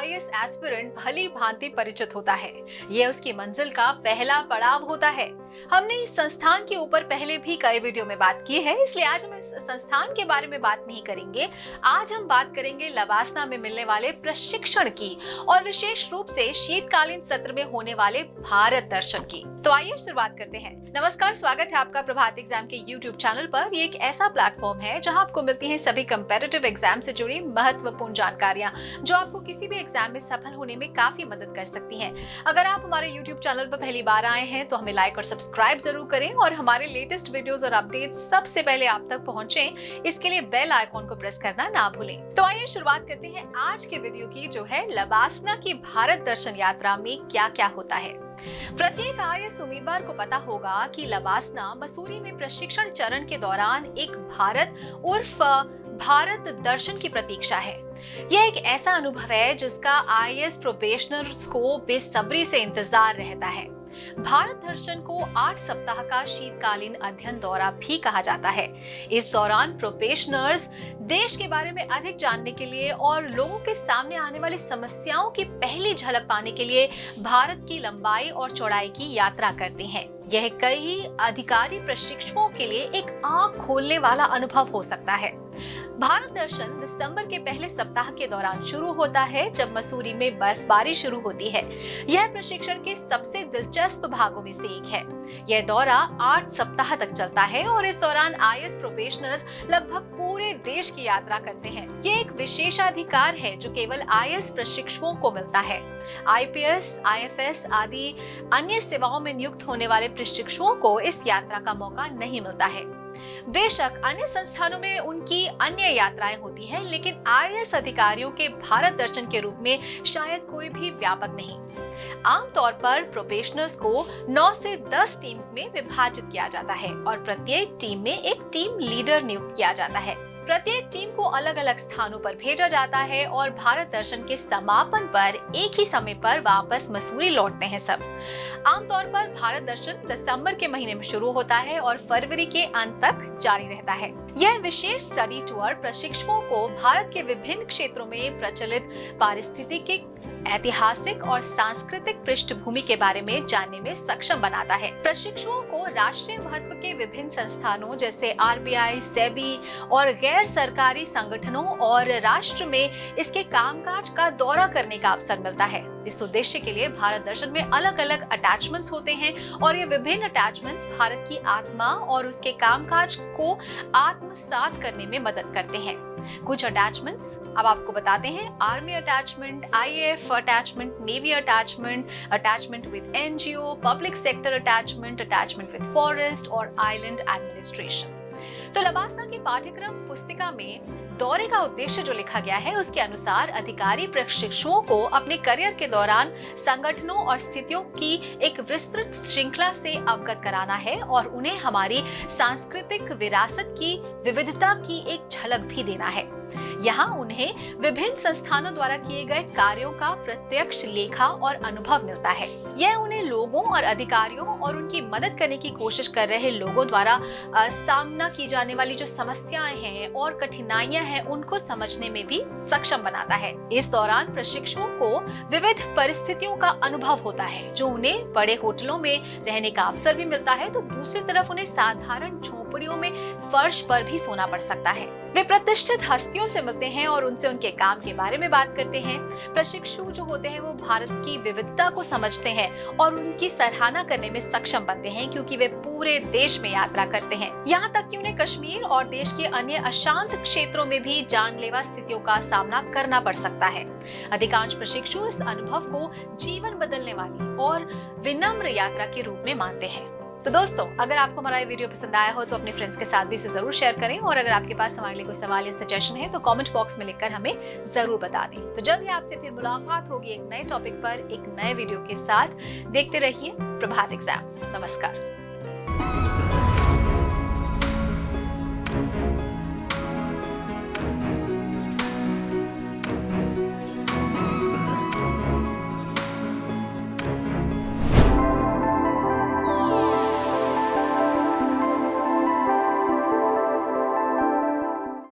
IAS aspirant भली भांति परिचित होता है। यह उसकी मंजिल का पहला पड़ाव होता है। हमने इस संस्थान के ऊपर पहले भी कई वीडियो में बात की है, इसलिए आज हम इस संस्थान के बारे में बात नहीं करेंगे। आज हम बात करेंगे लबासना में मिलने वाले प्रशिक्षण की और विशेष रूप से शीतकालीन सत्र में होने वाले भारत दर्शन की। तो आइए शुरुआत करते हैं। नमस्कार, स्वागत है आपका प्रभात एग्जाम के YouTube चैनल पर। ये एक ऐसा प्लेटफॉर्म है जहां आपको मिलती हैं सभी कंपैरेटिव एग्जाम से जुड़ी महत्वपूर्ण जानकारियां जो आपको किसी भी एग्जाम में सफल होने में काफी मदद कर सकती हैं। अगर आप हमारे YouTube चैनल पर पहली बार आए हैं तो हमें लाइक और सब्सक्राइब जरूर करें और हमारे लेटेस्ट वीडियोस और अपडेट्स सबसे पहले आप तक पहुंचे, इसके लिए बेल आइकॉन को प्रेस करना ना भूलें। तो आइए शुरुआत करते हैं आज के वीडियो की, जो है लबासना की भारत दर्शन यात्रा में क्या क्या होता है। प्रत्येक आईएएस उम्मीदवार को पता होगा कि लबासना मसूरी में प्रशिक्षण चरण के दौरान एक भारत उर्फ भारत दर्शन की प्रतीक्षा है। यह एक ऐसा अनुभव है जिसका आईएएस प्रोबेशनर्स को बेसब्री से इंतजार रहता है। भारत दर्शन को 8 सप्ताह का शीतकालीन अध्ययन दौरा भी कहा जाता है। इस दौरान प्रोबेशनर्स देश के बारे में अधिक जानने के लिए और लोगों के सामने आने वाली समस्याओं की पहली झलक पाने के लिए भारत की लंबाई और चौड़ाई की यात्रा करते हैं। यह कई अधिकारी प्रशिक्षुओं के लिए एक आंख खोलने वाला अनुभव हो सकता है। भारत दर्शन दिसंबर के पहले सप्ताह के दौरान शुरू होता है, जब मसूरी में बर्फबारी शुरू होती है। यह प्रशिक्षण के सबसे दिलचस्प भागों में से एक है। यह दौरा 8 सप्ताह तक चलता है और इस दौरान आईएएस प्रोबेशनर्स लगभग पूरे देश की यात्रा करते हैं। यह एक विशेषाधिकार है जो केवल आईएएस प्रशिक्षुओं को मिलता है। आईपीएस, आईएफएस आदि अन्य सेवाओं में नियुक्त होने वाले प्रशिक्षुओं को इस यात्रा का मौका नहीं मिलता है। बेशक अन्य संस्थानों में उनकी अन्य यात्राएं होती हैं, लेकिन आईएएस अधिकारियों के भारत दर्शन के रूप में शायद कोई भी व्यापक नहीं। आमतौर पर प्रोबेशनर्स को 9 से 10 टीम्स में विभाजित किया जाता है और प्रत्येक टीम में एक टीम लीडर नियुक्त किया जाता है। प्रत्येक टीम को अलग अलग स्थानों पर भेजा जाता है और भारत दर्शन के समापन पर एक ही समय पर वापस मसूरी लौटते हैं सब। आमतौर पर भारत दर्शन दिसंबर के महीने में शुरू होता है और फरवरी के अंत तक जारी रहता है। यह विशेष स्टडी टूर प्रशिक्षुओं को भारत के विभिन्न क्षेत्रों में प्रचलित पारिस्थितिकी, ऐतिहासिक और सांस्कृतिक पृष्ठभूमि के बारे में जानने में सक्षम बनाता है। प्रशिक्षुओं को राष्ट्रीय महत्व के विभिन्न संस्थानों जैसे आरबीआई, सेबी और गैर सरकारी संगठनों और राष्ट्र में इसके कामकाज का दौरा करने का अवसर मिलता है। इस उद्देश्य के लिए भारत दर्शन में अलग अलग अटैचमेंट्स होते हैं और ये विभिन्न अटैचमेंट्स भारत की आत्मा और उसके कामकाज को आत्मसात करने में मदद करते हैं। कुछ अटैचमेंट्स अब आपको बताते हैं। Army attachment, IAF attachment, navy attachment, attachment with NGO, public sector attachment, attachment with forest और आइलैंड एडमिनिस्ट्रेशन। तो लबासना की पाठ्यक्रम पुस्तिका में दौरे का उद्देश्य जो लिखा गया है उसके अनुसार अधिकारी प्रशिक्षुओं को अपने करियर के दौरान संगठनों और स्थितियों की एक विस्तृत श्रृंखला से अवगत कराना है और उन्हें हमारी सांस्कृतिक विरासत की विविधता की एक झलक भी देना है। यहाँ उन्हें विभिन्न संस्थानों द्वारा किए गए कार्यों का प्रत्यक्ष लेखा और अनुभव मिलता है। यह उन्हें लोगों और अधिकारियों और उनकी मदद करने की कोशिश कर रहे लोगों द्वारा सामना की जाने वाली जो समस्याएं हैं और कठिनाइयां हैं उनको समझने में भी सक्षम बनाता है। इस दौरान प्रशिक्षुओं को विविध परिस्थितियों का अनुभव होता है, जो उन्हें बड़े होटलों में रहने का अवसर भी मिलता है, तो दूसरी तरफ उन्हें साधारण झोपड़ियों में फर्श पर भी सोना पड़ सकता है। वे प्रतिष्ठित हस्तियों से मिलते हैं और उनसे उनके काम के बारे में बात करते हैं। प्रशिक्षु जो होते हैं वो भारत की विविधता को समझते हैं और उनकी सराहना करने में सक्षम बनते हैं, क्योंकि वे पूरे देश में यात्रा करते हैं। यहाँ तक कि उन्हें कश्मीर और देश के अन्य अशांत क्षेत्रों में भी जानलेवा स्थितियों का सामना करना पड़ सकता है। अधिकांश प्रशिक्षु इस अनुभव को जीवन बदलने वाली और विनम्र यात्रा के रूप में मानते हैं। तो दोस्तों, अगर आपको हमारा ये वीडियो पसंद आया हो तो अपने फ्रेंड्स के साथ भी इसे जरूर शेयर करें और अगर आपके पास हमारे लिए कोई सवाल या सजेशन है तो कमेंट बॉक्स में लिखकर हमें जरूर बता दें। तो जल्द ही आपसे फिर मुलाकात होगी एक नए टॉपिक पर, एक नए वीडियो के साथ। देखते रहिए प्रभात एग्जाम। नमस्कार।